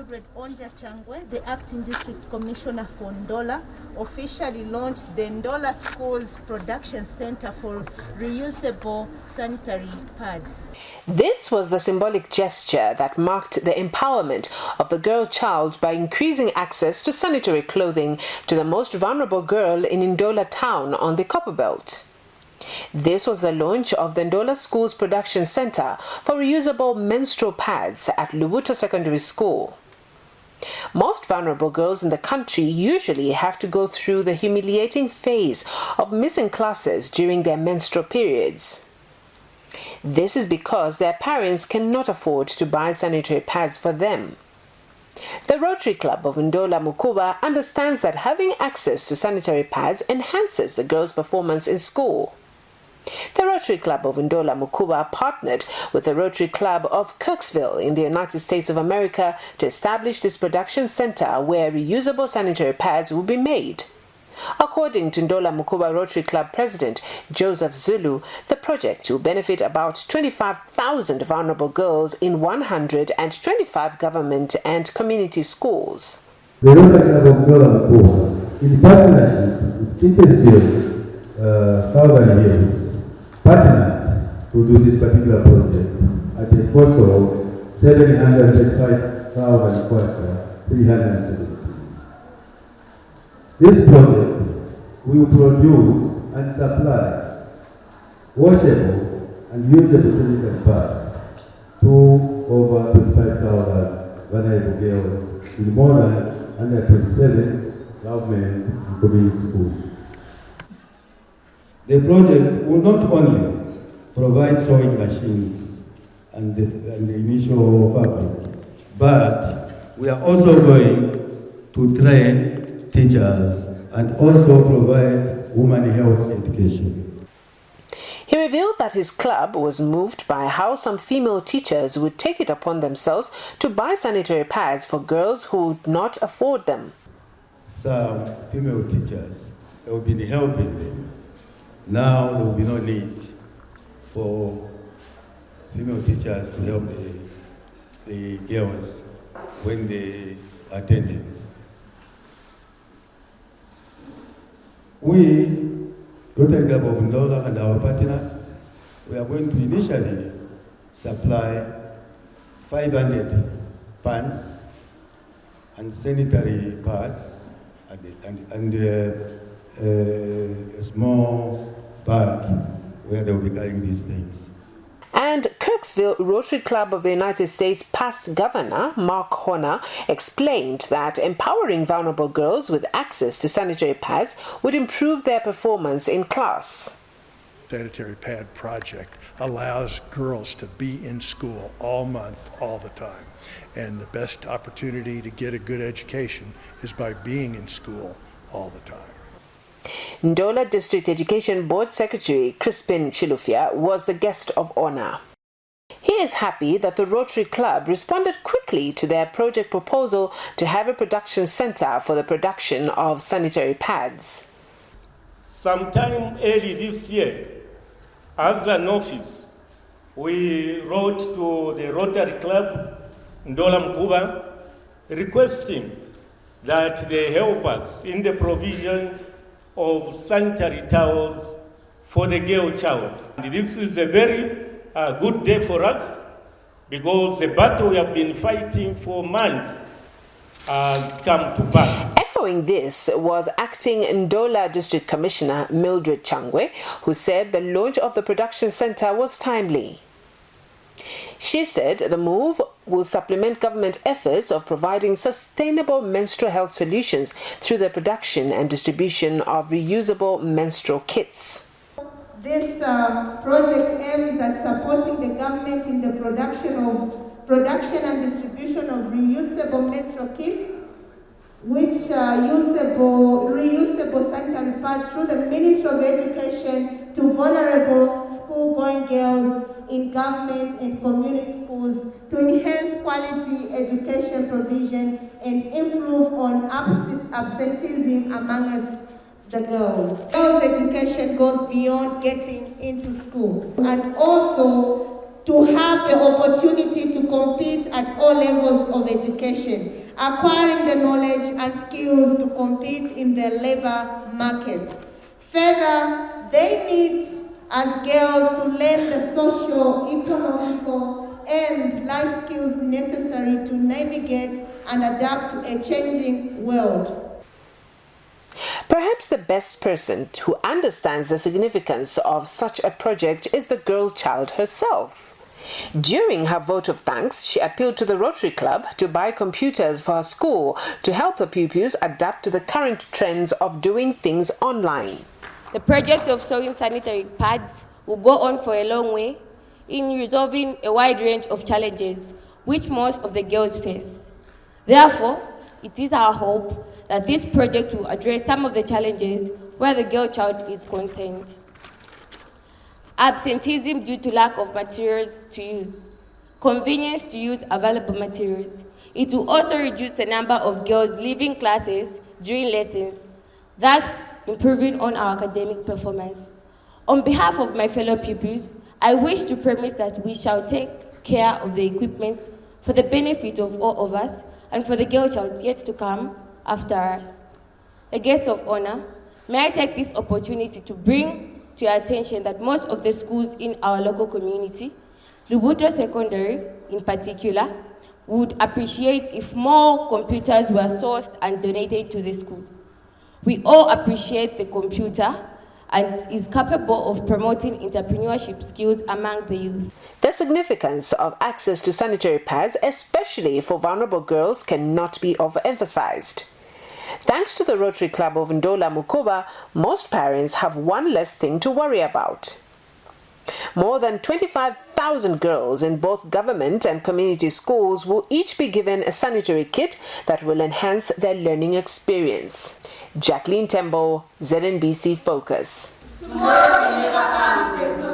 Mildred Onja Changwe, the Acting District Commissioner for Ndola, officially launched the Ndola Schools Production Center for Reusable Sanitary Pads. This was the symbolic gesture that marked the empowerment of the girl child by increasing access to sanitary clothing to the most vulnerable girl in Ndola town on the Copperbelt. This was the launch of the Ndola Schools Production Center for reusable menstrual pads at Lubuto Secondary School. Most vulnerable girls in the country usually have to go through the humiliating phase of missing classes during their menstrual periods. This is because their parents cannot afford to buy sanitary pads for them. The Rotary Club of Ndola Mukuba understands that having access to sanitary pads enhances the girls' performance in school. The Rotary Club of Ndola Mukuba partnered with the Rotary Club of Kirksville in the United States of America to establish this production center where reusable sanitary pads will be made. According to Ndola Mukuba Rotary Club President Joseph Zulu, the project will benefit about 25,000 vulnerable girls in 125 government and community schools. The Rotary Club of Ndola Mukuba, in partnership with Kirksville, Southern Hills, partnered to do this particular project at a cost of 735,370. This project will produce and supply washable and usable sanitary pads to over 25,000 vulnerable girls in more than 127 government and community schools. The project will not only provide sewing machines and the initial fabric, but we are also going to train teachers and also provide women health education. He revealed that his club was moved by how some female teachers would take it upon themselves to buy sanitary pads for girls who would not afford them. Some female teachers have been helping them. Now there will be no need for female teachers to help the girls when they attend them. We, Rotary Club of Ndola and our partners, we are going to initially supply 500 pants and sanitary pads and a small bag where they will be carrying these things. And Kirksville Rotary Club of the United States past governor, Mark Horner, explained that empowering vulnerable girls with access to sanitary pads would improve their performance in class. Sanitary pad project allows girls to be in school all month, all the time. And the best opportunity to get a good education is by being in school all the time. Ndola District Education Board Secretary Crispin Chilufya was the guest of honor. He is happy that the Rotary Club responded quickly to their project proposal to have a production center for the production of sanitary pads. Sometime early this year, as an office, we wrote to the Rotary Club Ndola Mukuba requesting that they help us in the provision of sanitary towels for the girl child. And this is a very good day for us because the battle we have been fighting for months has come to pass. Echoing this was acting Ndola District Commissioner Mildred Changwe, who said the launch of the production center was timely. She said the move will supplement government efforts of providing sustainable menstrual health solutions through the production and distribution of reusable menstrual kits. This project aims at supporting the government in the production and distribution of reusable menstrual kits, which are reusable sanitary pads through the Ministry of Education to vulnerable school-going girls in government and community schools to enhance quality education provision and improve on absenteeism amongst the girls. Girls' education goes beyond getting into school and also to have the opportunity to compete at all levels of education, acquiring the knowledge and skills to compete in the labor market. Further, they need, as girls, to learn the social, economical, and life skills necessary to navigate and adapt to a changing world. Perhaps the best person who understands the significance of such a project is the girl child herself. During her vote of thanks, she appealed to the Rotary Club to buy computers for her school to help the pupils adapt to the current trends of doing things online. The project of sewing sanitary pads will go on for a long way in resolving a wide range of challenges which most of the girls face. Therefore, it is our hope that this project will address some of the challenges where the girl child is concerned. Absenteeism due to lack of materials to use. Convenience to use available materials. It will also reduce the number of girls leaving classes during lessons, thus improving on our academic performance. On behalf of my fellow pupils, I wish to promise that we shall take care of the equipment for the benefit of all of us and for the girl child yet to come after us. A guest of honor, may I take this opportunity to bring to your attention that most of the schools in our local community, Lubuto Secondary in particular, would appreciate if more computers were sourced and donated to the school. We all appreciate the computer and is capable of promoting entrepreneurship skills among the youth. The significance of access to sanitary pads, especially for vulnerable girls, cannot be overemphasized. Thanks to the Rotary Club of Ndola Mukuba, most parents have one less thing to worry about. More than 25,000 girls in both government and community schools will each be given a sanitary kit that will enhance their learning experience. Jacqueline Tembo, ZNBC Focus. Tomorrow can never come if there's no